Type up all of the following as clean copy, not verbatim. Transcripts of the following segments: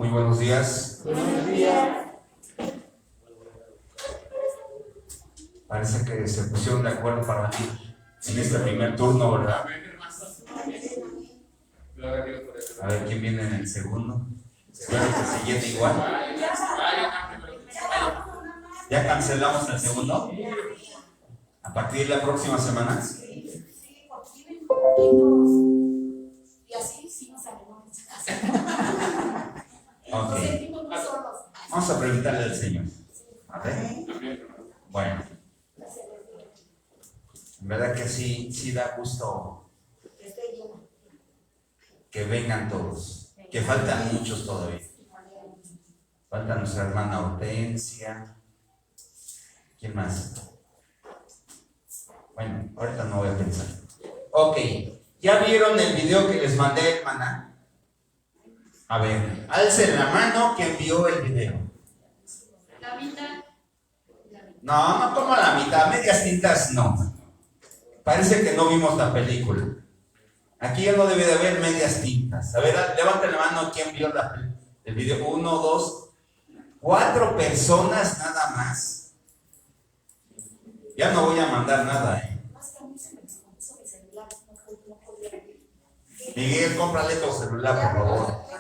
Muy buenos días. Buenos días. Parece que se pusieron de acuerdo para ir en este primer turno, ¿verdad? A ver quién viene en el segundo. Espero que se llene igual. ¿Ya cancelamos el segundo? ¿A partir de la próxima semana? Sí, porque viven poquitos. Y así sí nos animamos a casa. Ok. Nos sentimos muy solos. Vamos a preguntarle al Señor. A ver. Bueno. En verdad que sí da gusto que vengan todos. Que faltan muchos todavía. Falta nuestra hermana Hortensia. ¿Quién más? Bueno, ahorita no voy a pensar. Ok, ¿ya vieron el video que les mandé, hermana? A ver, alcen la mano que envió el video. La mitad. No como la mitad, medias tintas no. Parece que no vimos la película. Aquí ya no debe de haber medias tintas. A ver, levanten la mano quién vio el video. 1, 2, 4 personas nada más. Ya no voy a mandar nada, Miguel, cómprale tu celular, por favor.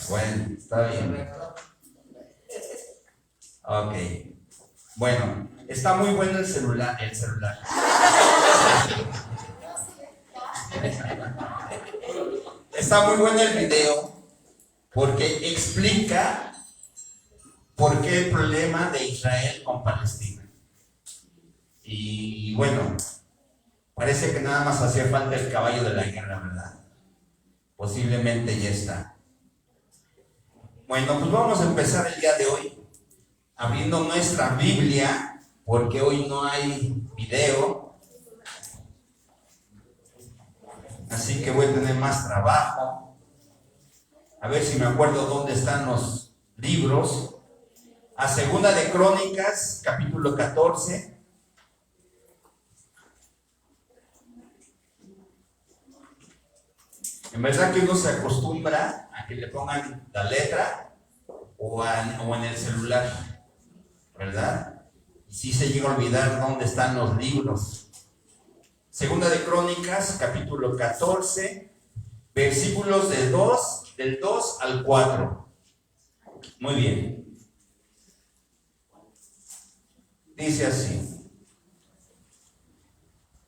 Bueno, está bien. Ok. Bueno, está muy bueno el celular. Está muy bueno el video porque explica por qué el problema de Israel con Palestina. Y bueno, parece que nada más hacía falta el caballo de la guerra, ¿verdad? Posiblemente ya está. Bueno, pues vamos a empezar el día de hoy abriendo nuestra Biblia, porque hoy no hay video. Así que voy a tener más trabajo. A ver si me acuerdo dónde están los libros. A Segunda de Crónicas, capítulo 14. En verdad que uno se acostumbra a que le pongan la letra o en el celular, ¿verdad? Y sí se llega a olvidar dónde están los libros. Segunda de Crónicas, capítulo 14, versículos del 2 al 4. Muy bien. Dice así: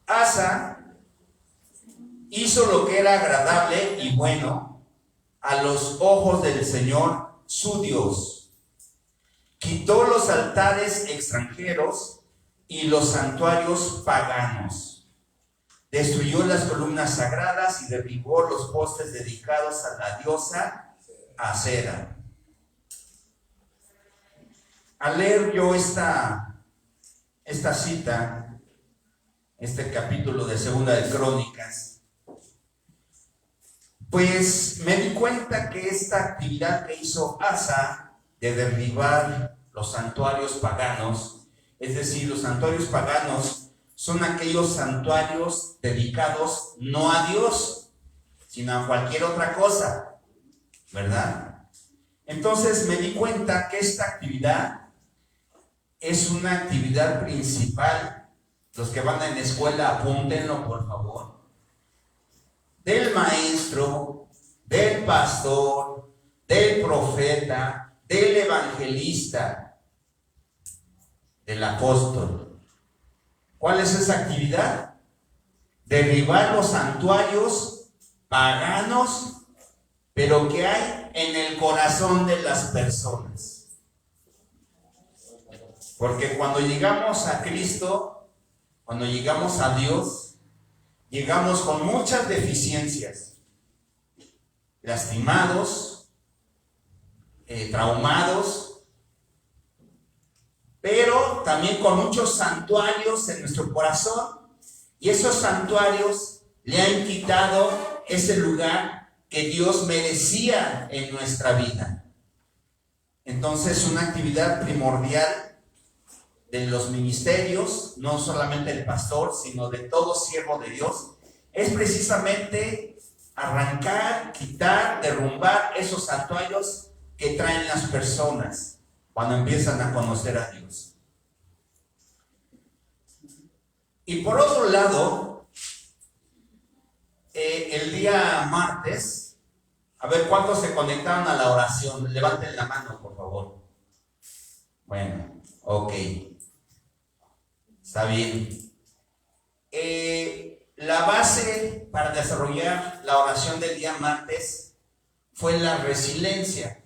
Asa hizo lo que era agradable y bueno a los ojos del Señor su Dios. Quitó los altares extranjeros y los santuarios paganos. Destruyó las columnas sagradas y derribó los postes dedicados a la diosa Acera. Al leer yo esta cita, este capítulo de Segunda de Crónicas, pues me di cuenta que esta actividad que hizo Asa de derribar los santuarios paganos, es decir, los santuarios paganos son aquellos santuarios dedicados no a Dios, sino a cualquier otra cosa, ¿verdad? Entonces me di cuenta que esta actividad es una actividad principal. Los que van en la escuela, apúntenlo por favor. Del maestro, del pastor, del profeta, del evangelista, del apóstol. ¿Cuál es esa actividad? Derribar los santuarios paganos, pero que hay en el corazón de las personas. Porque cuando llegamos a Cristo, cuando llegamos a Dios, llegamos con muchas deficiencias, lastimados, traumados, pero también con muchos santuarios en nuestro corazón, y esos santuarios le han quitado ese lugar que Dios merecía en nuestra vida. Entonces, una actividad primordial de los ministerios, no solamente el pastor, sino de todo siervo de Dios, es precisamente arrancar, quitar, derrumbar esos santuarios que traen las personas cuando empiezan a conocer a Dios. Y por otro lado, el día martes, a ver cuántos se conectaron a la oración. Levanten la mano, por favor. Bueno, ok. Está bien. La base para desarrollar la oración del día martes fue la resiliencia.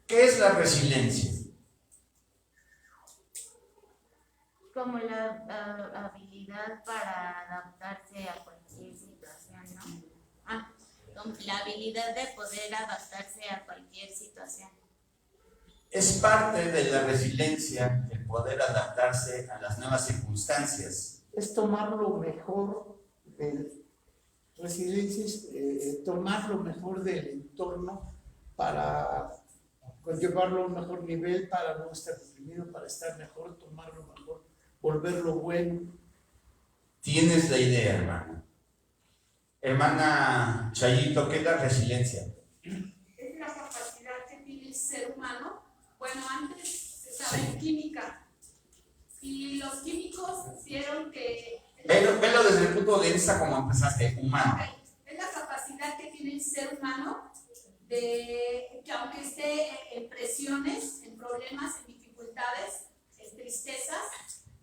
¿Qué es la resiliencia? Como la habilidad para adaptarse a cualquier situación, ¿no? Como la habilidad de poder adaptarse a cualquier situación. Es parte de la resiliencia el poder adaptarse a las nuevas circunstancias. Es tomar lo mejor tomar lo mejor del entorno para llevarlo a un mejor nivel, para no estar deprimido, para estar mejor, tomar lo mejor, volverlo bueno. Tienes la idea, hermana. Hermana Chayito, ¿qué es la resiliencia? Es la capacidad que tiene el ser humano. Bueno, antes se estaba en química y los químicos hicieron que... Velo desde el punto de vista como empezaste, humano. Okay. Es la capacidad que tiene el ser humano de que aunque esté en presiones, en problemas, en dificultades, en tristezas,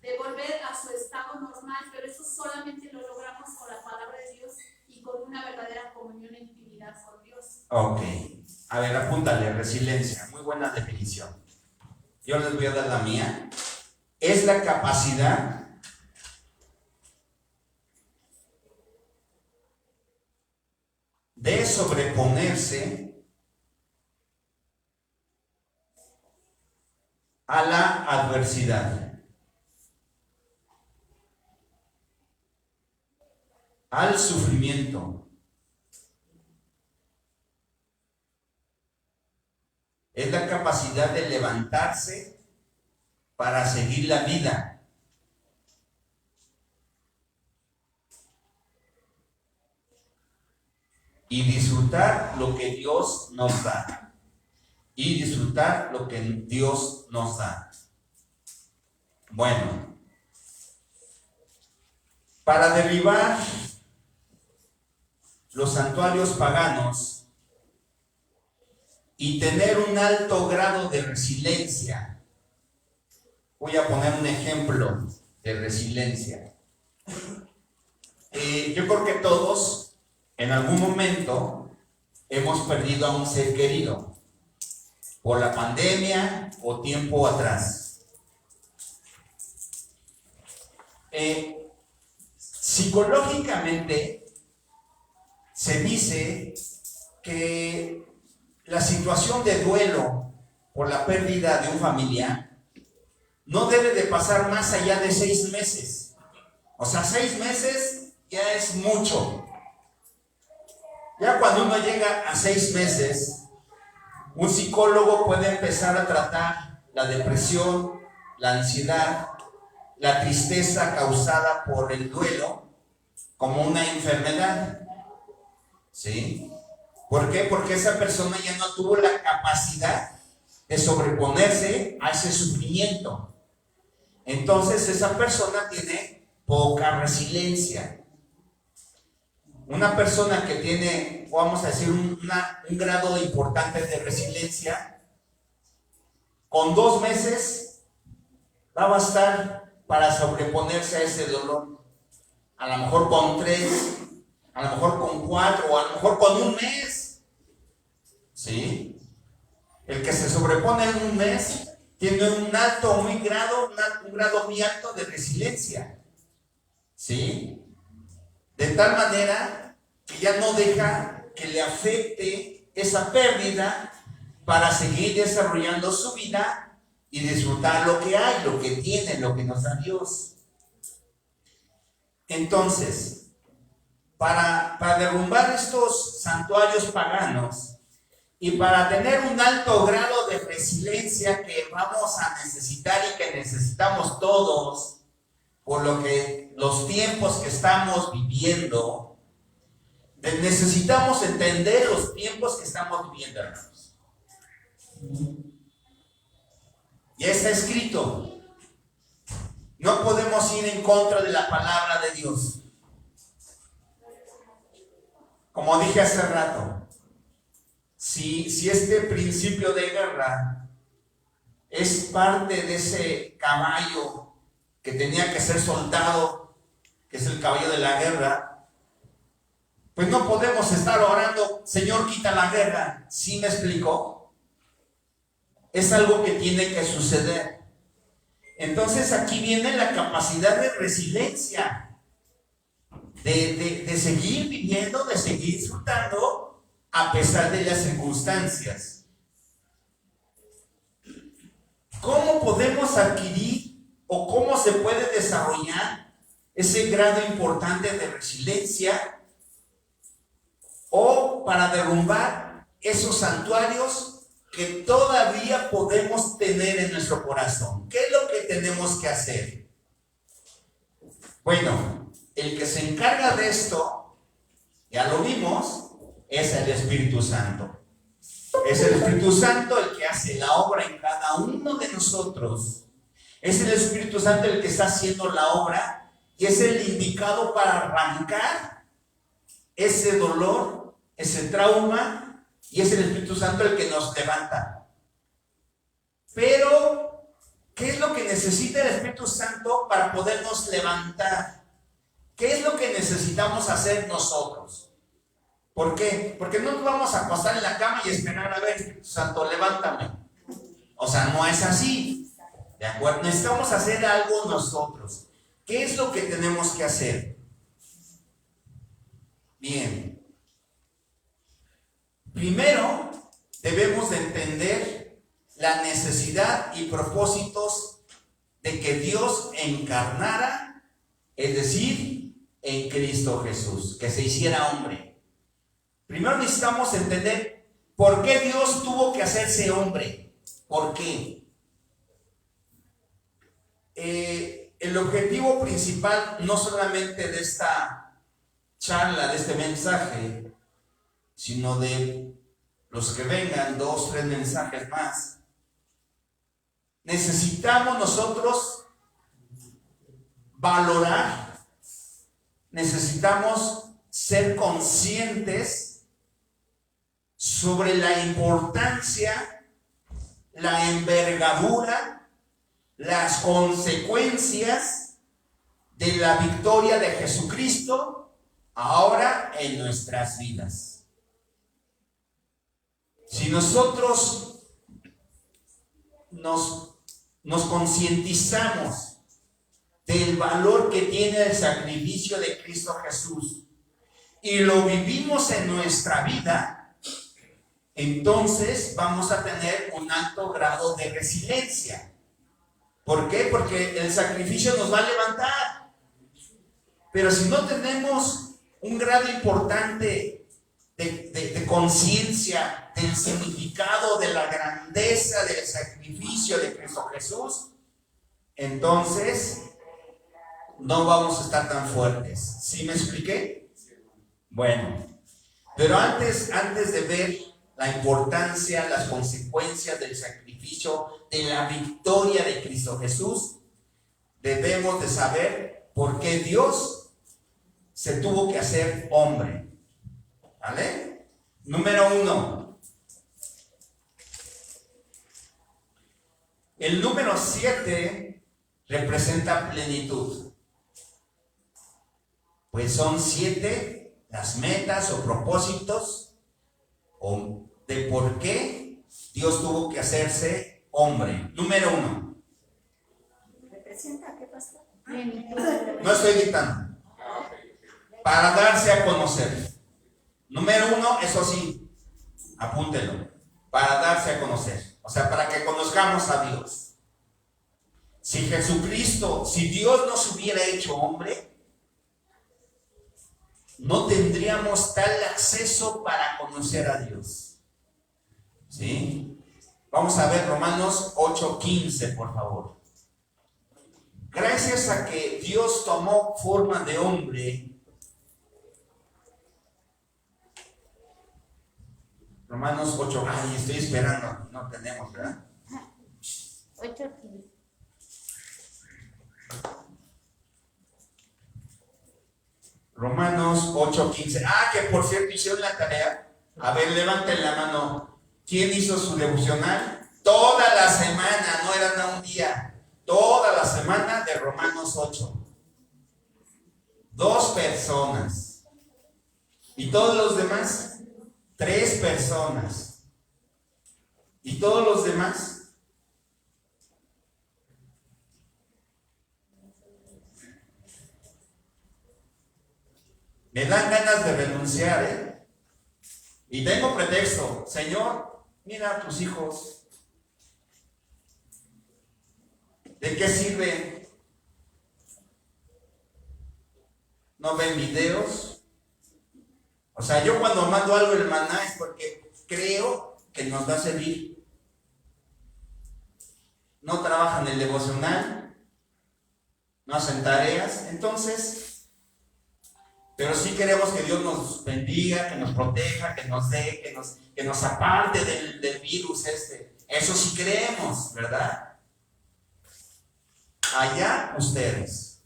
de volver a su estado normal, pero eso solamente lo logramos con la palabra de Dios y con una verdadera comunión en intimidad con Dios. Ok. A ver, apúntale, resiliencia. Muy buena definición. Yo les voy a dar la mía. Es la capacidad de sobreponerse a la adversidad, al sufrimiento. Es la capacidad de levantarse para seguir la vida. Y disfrutar lo que Dios nos da. Y disfrutar lo que Dios nos da. Bueno, para derribar los santuarios paganos y tener un alto grado de resiliencia, voy a poner un ejemplo de resiliencia. Yo creo que todos en algún momento hemos perdido a un ser querido por la pandemia o tiempo atrás. Psicológicamente se dice que la situación de duelo por la pérdida de un familiar no debe de pasar más allá de 6 meses. O sea, 6 meses ya es mucho. Ya cuando uno llega a 6 meses, un psicólogo puede empezar a tratar la depresión, la ansiedad, la tristeza causada por el duelo como una enfermedad. ¿Sí? ¿Por qué? Porque esa persona ya no tuvo la capacidad de sobreponerse a ese sufrimiento. Entonces esa persona tiene poca resiliencia. Una persona que tiene, vamos a decir, un grado importante de resiliencia, con 2 meses va a bastar para sobreponerse a ese dolor. A lo mejor con 3, a lo mejor con 4, o a lo mejor con 1 mes. ¿Sí? El que se sobrepone en 1 mes tiene un grado muy alto de resiliencia. ¿Sí? De tal manera que ya no deja que le afecte esa pérdida para seguir desarrollando su vida y disfrutar lo que hay, lo que tiene, lo que nos da Dios. Entonces, para derrumbar estos santuarios paganos y para tener un alto grado de resiliencia que vamos a necesitar y que necesitamos todos, por lo que los tiempos que estamos viviendo, necesitamos entender los tiempos que estamos viviendo, hermanos. Ya está escrito. No podemos ir en contra de la palabra de Dios. Como dije hace rato, si este principio de guerra es parte de ese caballo que tenía que ser soltado, que es el caballo de la guerra, pues no podemos estar orando, Señor, quita la guerra. ¿Sí me explicó? Es algo que tiene que suceder. Entonces aquí viene la capacidad de resiliencia, de seguir viviendo, de seguir disfrutando a pesar de las circunstancias. ¿Cómo podemos adquirir o cómo se puede desarrollar ese grado importante de resiliencia o para derrumbar esos santuarios que todavía podemos tener en nuestro corazón? ¿Qué es lo que tenemos que hacer? Bueno, el que se encarga de esto, ya lo vimos, es el Espíritu Santo. Es el Espíritu Santo el que hace la obra en cada uno de nosotros. Es el Espíritu Santo el que está haciendo la obra y es el indicado para arrancar ese dolor, ese trauma, y es el Espíritu Santo el que nos levanta. Pero, ¿qué es lo que necesita el Espíritu Santo para podernos levantar? ¿Qué es lo que necesitamos hacer nosotros? ¿Por qué? Porque no nos vamos a acostar en la cama y esperar a ver, Espíritu Santo, levántame. O sea, no es así. ¿De acuerdo? Necesitamos hacer algo nosotros. ¿Qué es lo que tenemos que hacer? Bien. Primero, debemos de entender la necesidad y propósitos de que Dios encarnara, es decir, en Cristo Jesús, que se hiciera hombre. Primero necesitamos entender por qué Dios tuvo que hacerse hombre. ¿Por qué? El objetivo principal, no solamente de esta charla, de este mensaje, sino de los que vengan, 2, 3 mensajes más, necesitamos nosotros valorar, necesitamos ser conscientes sobre la importancia, la envergadura, las consecuencias de la victoria de Jesucristo ahora en nuestras vidas. Si nosotros nos concientizamos del valor que tiene el sacrificio de Cristo Jesús y lo vivimos en nuestra vida, entonces vamos a tener un alto grado de resiliencia. ¿Por qué? Porque el sacrificio nos va a levantar. Pero si no tenemos un grado importante de conciencia del significado, de la grandeza del sacrificio de Cristo Jesús, entonces no vamos a estar tan fuertes. ¿Sí me expliqué? Bueno, pero antes de ver la importancia, las consecuencias del sacrificio, de la victoria de Cristo Jesús, debemos de saber por qué Dios se tuvo que hacer hombre. ¿Vale? Número 1. El número 7 representa plenitud. Pues son 7 las metas o propósitos o de por qué Dios tuvo que hacerse hombre. Número 1. ¿Representa qué pasó? No estoy dictando. Para darse a conocer. Número 1, eso sí, apúntelo. Para darse a conocer. O sea, para que conozcamos a Dios. Si Jesucristo, si Dios nos hubiera hecho hombre, no tendríamos tal acceso para conocer a Dios. ¿Sí? Vamos a ver Romanos 8:15, por favor. Gracias gracias a que Dios tomó forma de hombre, Romanos 8, ay, estoy esperando, no tenemos, ¿verdad? 8:15. Romanos 8:15. Ah, que por cierto hicieron la tarea. A ver, levanten la mano. ¿Quién hizo su devocional? Toda la semana, no era nada un día. Toda la semana de Romanos 8. 2 personas. ¿Y todos los demás? 3 personas. ¿Y todos los demás? Me dan ganas de renunciar, ¿eh? Y tengo pretexto. Señor, mira a tus hijos. ¿De qué sirven? ¿No ven videos? O sea, yo cuando mando algo el maná es porque creo que nos va a servir. No trabajan el devocional, no hacen tareas, entonces... Pero sí queremos que Dios nos bendiga, que nos proteja, que nos dé, que nos aparte del virus este. Eso sí creemos, ¿verdad? Allá ustedes.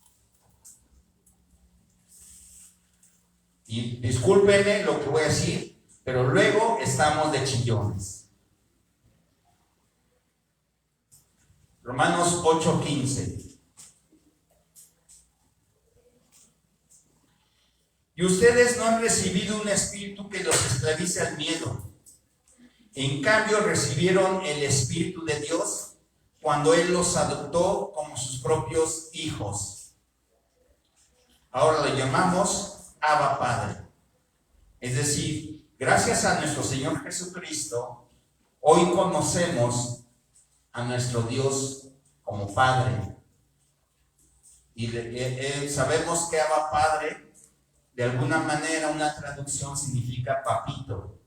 Y discúlpenme lo que voy a decir, pero luego estamos de chillones. Romanos 8:15. Y ustedes no han recibido un espíritu que los esclavice al miedo. En cambio, recibieron el Espíritu de Dios cuando Él los adoptó como sus propios hijos. Ahora le llamamos Abba Padre. Es decir, gracias a nuestro Señor Jesucristo, hoy conocemos a nuestro Dios como Padre. Y sabemos que Abba Padre, de alguna manera, una traducción significa papito.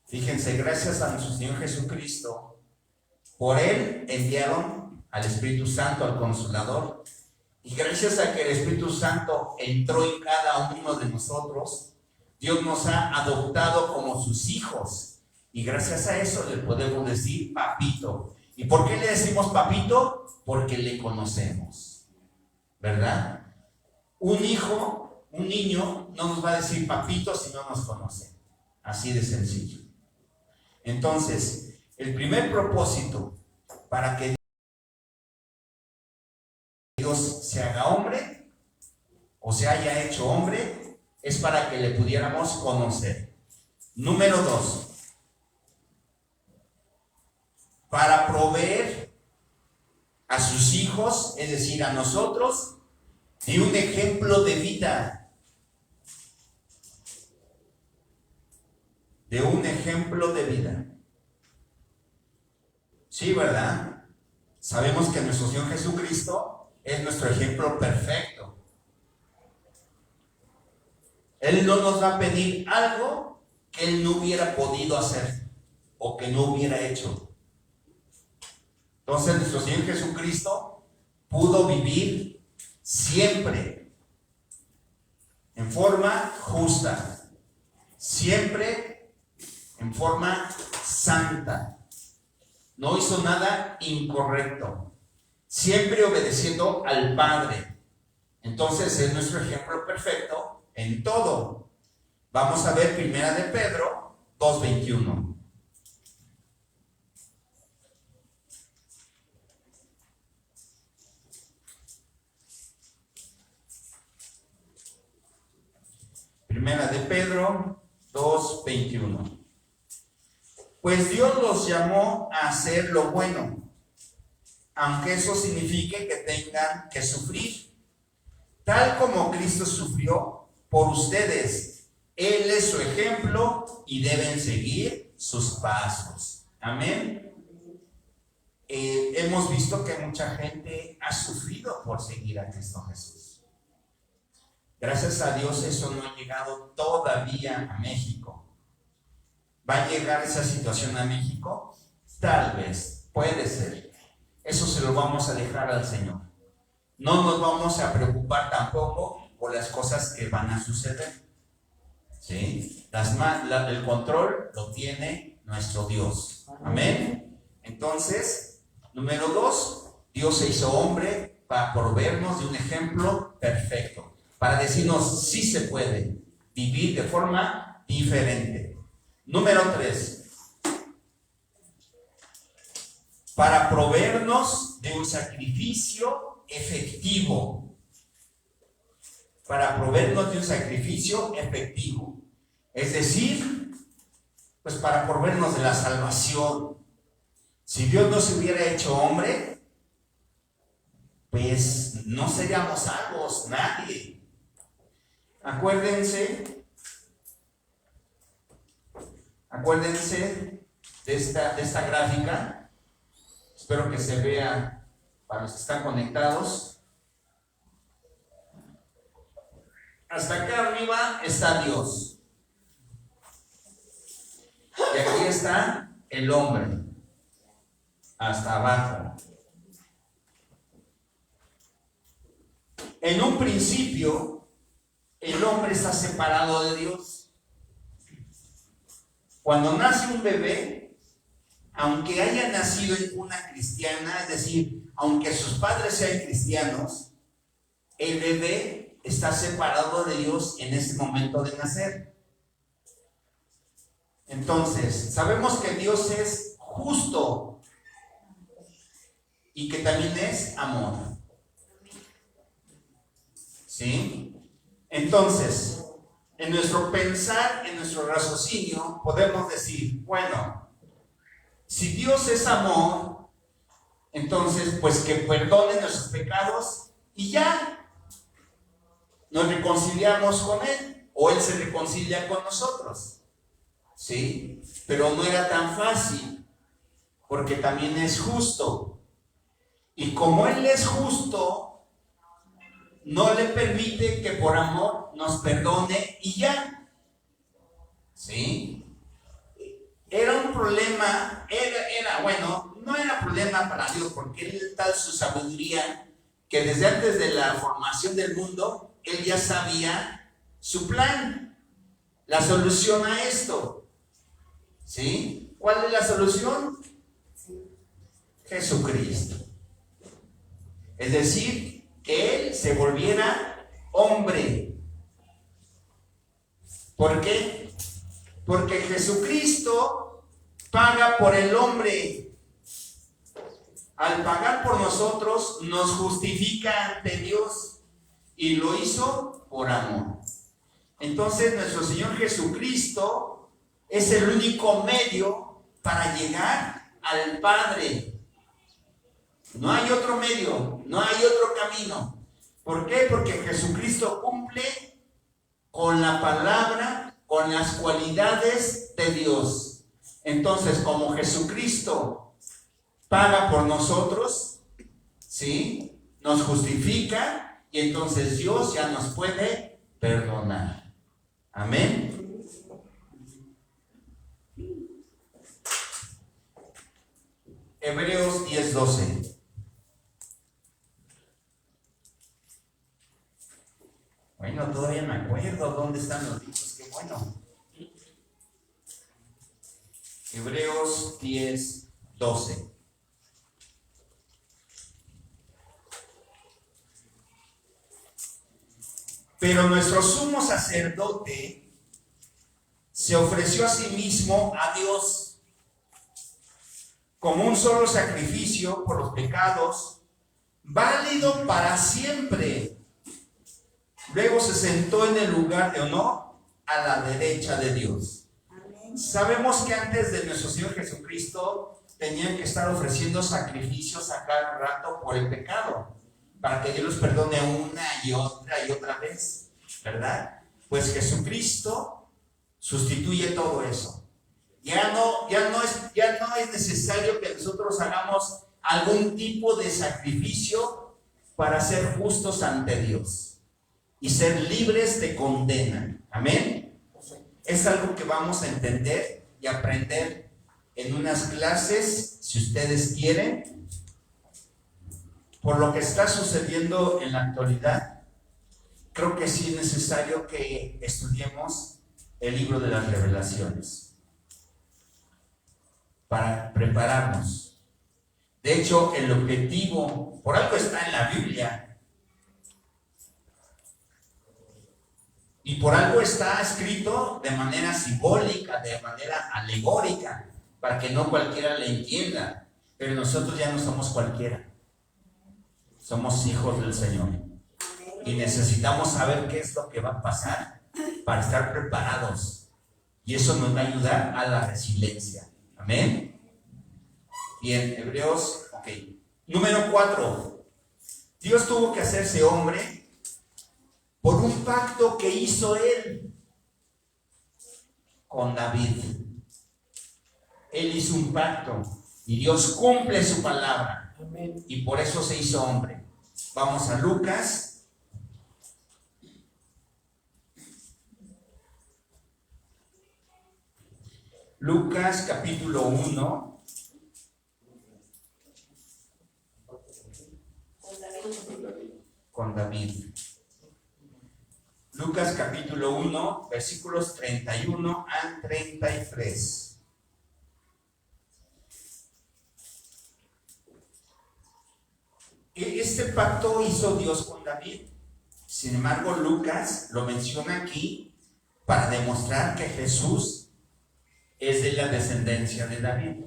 Fíjense, gracias a nuestro Señor Jesucristo, por Él enviaron al Espíritu Santo, al Consolador, y gracias a que el Espíritu Santo entró en cada uno de nosotros, Dios nos ha adoptado como sus hijos, y gracias a eso le podemos decir papito. ¿Y por qué le decimos papito? Porque le conocemos, ¿verdad? Un niño no nos va a decir papito si no nos conoce. Así de sencillo. Entonces, el primer propósito para que Dios se haga hombre o se haya hecho hombre es para que le pudiéramos conocer. Número 2, para proveer a sus hijos, es decir, a nosotros, de un ejemplo de vida. De un ejemplo de vida. Sí, ¿verdad? Sabemos que nuestro Señor Jesucristo es nuestro ejemplo perfecto. Él no nos va a pedir algo que Él no hubiera podido hacer o que no hubiera hecho. Entonces nuestro Señor Jesucristo pudo vivir siempre en forma justa, siempre en forma santa. No hizo nada incorrecto, siempre obedeciendo al Padre. Entonces es nuestro ejemplo perfecto en todo. Vamos a ver Primera de Pedro 2:21. Primera de Pedro 2:21. Pues Dios los llamó a hacer lo bueno, aunque eso signifique que tengan que sufrir, tal como Cristo sufrió por ustedes. Él es su ejemplo y deben seguir sus pasos. Amén. Hemos visto que mucha gente ha sufrido por seguir a Cristo Jesús. Gracias a Dios eso no ha llegado todavía a México. ¿Va a llegar esa situación a México? Tal vez, puede ser. Eso se lo vamos a dejar al Señor. no nos vamos a preocupar tampoco por las cosas que van a suceder. ¿Sí? El control lo tiene nuestro Dios. Amén. Entonces, número 2, Dios se hizo hombre para proveernos de un ejemplo perfecto, para decirnos sí se puede vivir de forma diferente. Número 3, para proveernos de un sacrificio efectivo. Para proveernos de un sacrificio efectivo. Es decir, pues para proveernos de la salvación. Si Dios no se hubiera hecho hombre, pues no seríamos salvos, nadie. Acuérdense de esta gráfica. Espero que se vea para los que están conectados. Hasta acá arriba está Dios. Y aquí está el hombre. Hasta abajo. En un principio, el hombre está separado de Dios. Cuando nace un bebé, aunque haya nacido en cuna cristiana, es decir, aunque sus padres sean cristianos, el bebé está separado de Dios en ese momento de nacer. Entonces, sabemos que Dios es justo y que también es amor. ¿Sí? Entonces, en nuestro pensar, en nuestro raciocinio, podemos decir, bueno, si Dios es amor, entonces, pues que perdone nuestros pecados y ya nos reconciliamos con Él, o Él se reconcilia con nosotros. ¿Sí? Pero no era tan fácil, porque también es justo. Y como Él es justo, no le permite que por amor nos perdone y ya. ¿Sí? Era un problema, no era problema para Dios, porque Él tal su sabiduría, que desde antes de la formación del mundo, Él ya sabía su plan, la solución a esto. ¿Sí? ¿Cuál es la solución? Jesucristo. Es decir, que Él se volviera hombre. ¿Por qué? Porque Jesucristo paga por el hombre. Al pagar por nosotros, nos justifica ante Dios, y lo hizo por amor. Entonces, nuestro Señor Jesucristo es el único medio para llegar al Padre. No hay otro medio, no hay otro camino. ¿Por qué? Porque Jesucristo cumple con la palabra, con las cualidades de Dios. Entonces, como Jesucristo paga por nosotros, ¿sí? Nos justifica, y entonces Dios ya nos puede perdonar. Amén. Hebreos 10:12. Bueno, todavía me acuerdo dónde están los libros, qué bueno. Hebreos 10:12. Pero nuestro sumo sacerdote se ofreció a sí mismo a Dios como un solo sacrificio por los pecados, válido para siempre. Luego se sentó en el lugar de honor a la derecha de Dios. Amén. Sabemos que antes de nuestro Señor Jesucristo tenían que estar ofreciendo sacrificios a cada rato por el pecado, para que Dios los perdone una y otra vez, ¿verdad? Pues Jesucristo sustituye todo eso. Ya no es necesario que nosotros hagamos algún tipo de sacrificio para ser justos ante Dios y ser libres de condena. Amén. Es algo que vamos a entender y aprender en unas clases, si ustedes quieren, por lo que está sucediendo en la actualidad, creo que sí es necesario que estudiemos el libro de las Revelaciones para prepararnos. De hecho, el objetivo, por algo está en la Biblia, y por algo está escrito de manera simbólica, de manera alegórica, para que no cualquiera le entienda. Pero nosotros ya no somos cualquiera. Somos hijos del Señor. Y necesitamos saber qué es lo que va a pasar para estar preparados. Y eso nos va a ayudar a la resiliencia. Amén. Bien, Hebreos, ok. Número 4. Dios tuvo que hacerse hombre por un pacto que hizo Él con David. Él hizo un pacto y Dios cumple su palabra. Amén. Y por eso se hizo hombre. Vamos a Lucas. Lucas capítulo 1. Con David. Lucas capítulo 1, versículos 31 al 33. Este pacto hizo Dios con David. Sin embargo, Lucas lo menciona aquí para demostrar que Jesús es de la descendencia de David.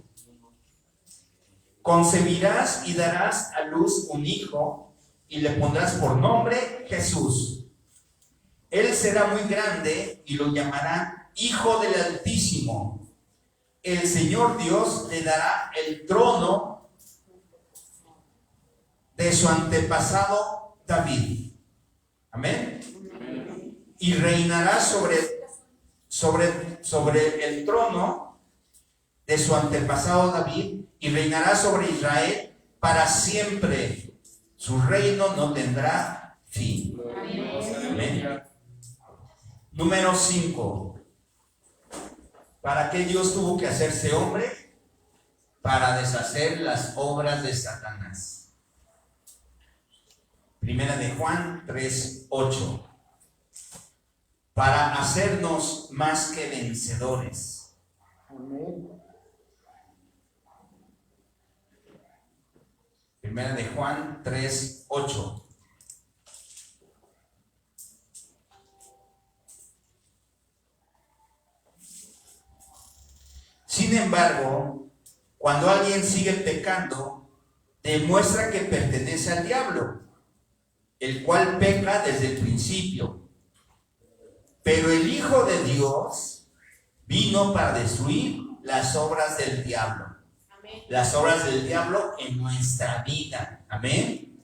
Concebirás y darás a luz un hijo y le pondrás por nombre Jesús. Él será muy grande y lo llamarán Hijo del Altísimo. El Señor Dios le dará el trono de su antepasado David. Amén. Y reinará sobre el trono de su antepasado David, y reinará sobre Israel para siempre. Su reino no tendrá fin. Amén. Número 5. ¿Para qué Dios tuvo que hacerse hombre? Para deshacer las obras de Satanás. Primera de Juan 3:8. Para hacernos más que vencedores. Amén. Primera de Juan 3:8. Sin embargo, cuando alguien sigue pecando, demuestra que pertenece al diablo, el cual peca desde el principio. Pero el Hijo de Dios vino para destruir las obras del diablo. Amén. Las obras del diablo en nuestra vida. Amén.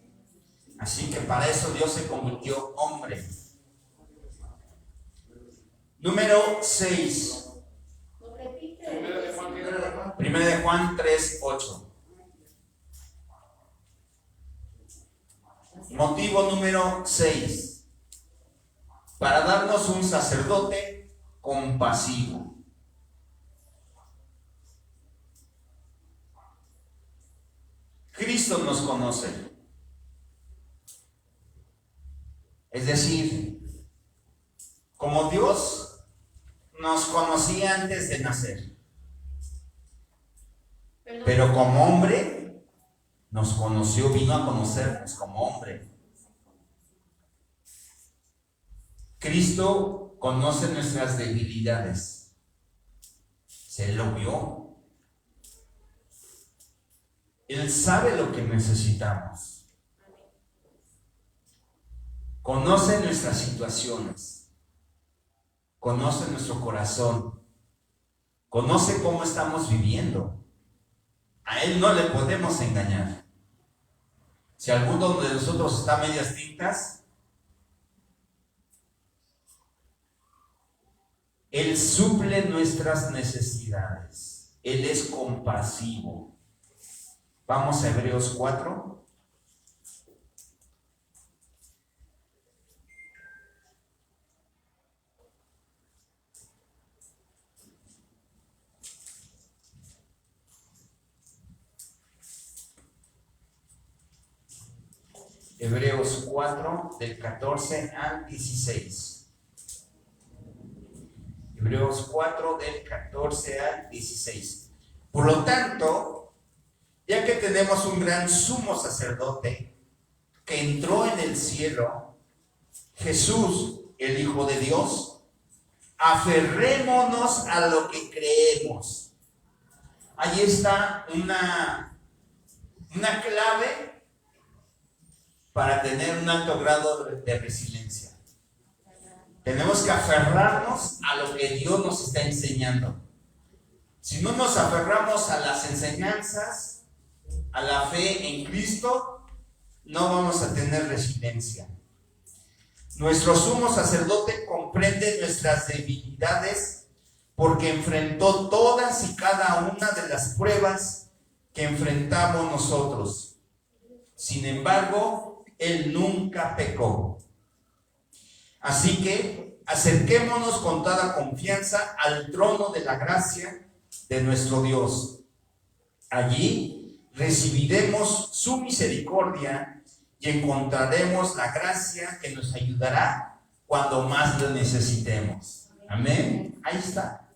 Así que para eso Dios se convirtió hombre. Número 6. Primera de Juan 3:8. Motivo número 6. Para darnos un sacerdote compasivo. Cristo nos conoce. Es decir, como Dios nos conocía antes de nacer. Pero como hombre, nos conoció, vino a conocernos como hombre. Cristo conoce nuestras debilidades. Se lo vio. Él sabe lo que necesitamos. Conoce nuestras situaciones. Conoce nuestro corazón. Conoce cómo estamos viviendo. A Él no le podemos engañar. Si alguno de nosotros está a medias tintas, Él suple nuestras necesidades. Él es compasivo. Vamos a Hebreos 4. Hebreos 4, del 14 al 16. Hebreos 4, del 14 al 16. Por lo tanto, ya que tenemos un gran sumo sacerdote que entró en el cielo, Jesús, el Hijo de Dios, aferrémonos a lo que creemos. Ahí está una clave para tener un alto grado de resiliencia. Tenemos que aferrarnos a lo que Dios nos está enseñando. Si no nos aferramos a las enseñanzas, a la fe en Cristo, no vamos a tener resiliencia. Nuestro sumo sacerdote comprende nuestras debilidades porque enfrentó todas y cada una de las pruebas que enfrentamos nosotros. Sin embargo, Él nunca pecó. Así que acerquémonos con toda confianza al trono de la gracia de nuestro Dios. Allí recibiremos su misericordia y encontraremos la gracia que nos ayudará cuando más lo necesitemos. Amén. Ahí está.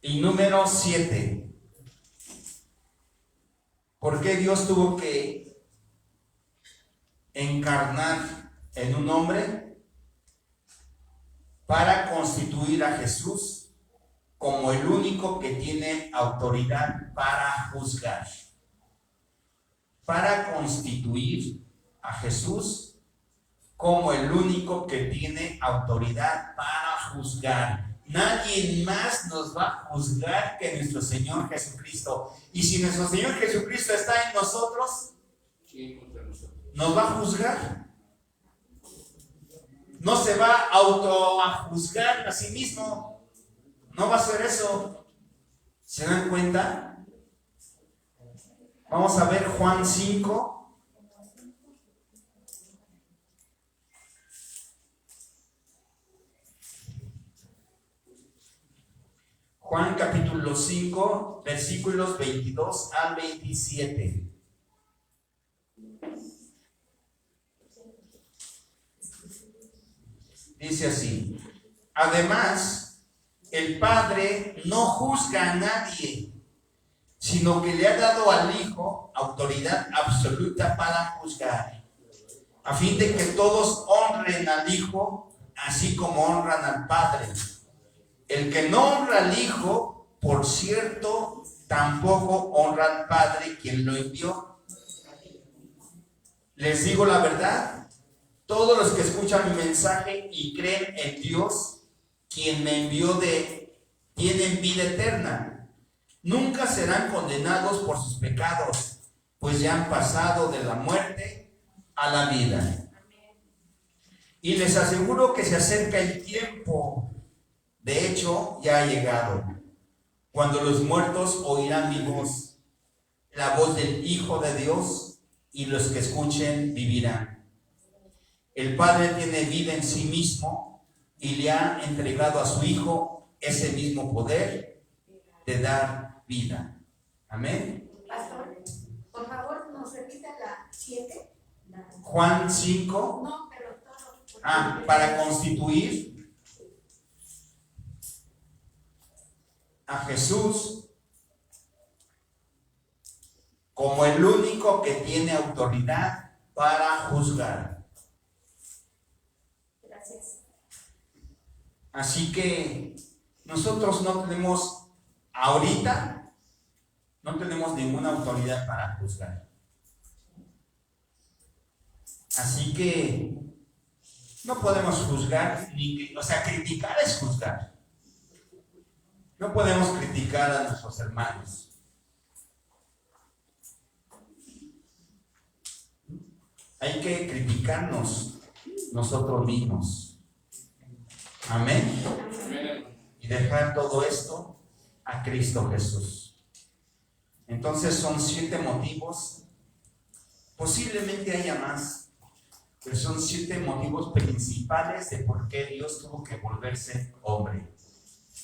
Y número 7. ¿Por qué Dios tuvo que encarnar en un hombre? Para constituir a Jesús como el único que tiene autoridad para juzgar. Para constituir a Jesús como el único que tiene autoridad para juzgar. Nadie más nos va a juzgar que nuestro Señor Jesucristo. Y si nuestro Señor Jesucristo está en nosotros, ¿nos va a juzgar? No se va a juzgar a sí mismo. No va a hacer eso. ¿Se dan cuenta? Vamos a ver Juan 5. Juan capítulo 5, versículos 22 al 27. Dice así: además, el Padre no juzga a nadie, sino que le ha dado al Hijo autoridad absoluta para juzgar, a fin de que todos honren al Hijo, así como honran al Padre. El que no honra al Hijo, por cierto, tampoco honra al Padre quien lo envió. Les digo la verdad, todos los que escuchan mi mensaje y creen en Dios, quien me envió, tienen vida eterna. Nunca serán condenados por sus pecados, pues ya han pasado de la muerte a la vida. Y les aseguro que se acerca el tiempo, de hecho ya ha llegado, cuando los muertos oirán mi voz, la voz del Hijo de Dios, y los que escuchen vivirán. El Padre tiene vida en sí mismo y le ha entregado a su Hijo ese mismo poder de dar vida. Amén. Pastor, por favor, nos repita la 7. Juan 5. No, pero todo. Para constituir a Jesús como el único que tiene autoridad para juzgar. Gracias. Así que nosotros no tenemos ahorita, no tenemos ninguna autoridad para juzgar. Así que no podemos juzgar, criticar es juzgar. No podemos criticar a nuestros hermanos. Hay que criticarnos nosotros mismos. Amén. Y dejar todo esto a Cristo Jesús. Entonces son 7 motivos. Posiblemente haya más, pero son 7 motivos principales de por qué Dios tuvo que volverse hombre.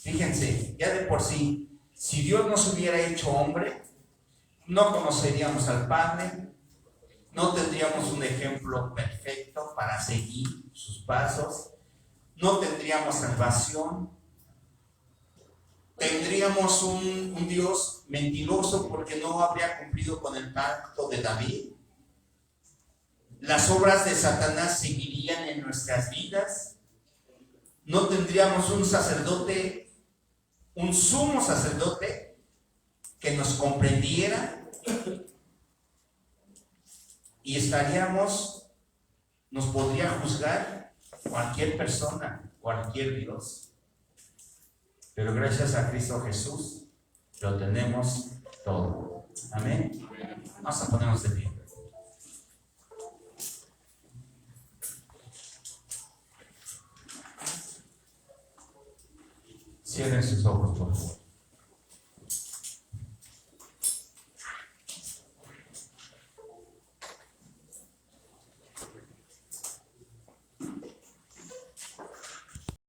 Fíjense, ya de por sí, si Dios nos hubiera hecho hombre, no conoceríamos al Padre, no tendríamos un ejemplo perfecto para seguir sus pasos, no tendríamos salvación, tendríamos un Dios mentiroso porque no habría cumplido con el pacto de David. Las obras de Satanás seguirían en nuestras vidas. No tendríamos un sacerdote, un sumo sacerdote que nos comprendiera, y nos podría juzgar cualquier persona, cualquier Dios. Pero gracias a Cristo Jesús lo tenemos todo. Amén. Vamos a ponernos de pie. Cierren sus ojos, por favor.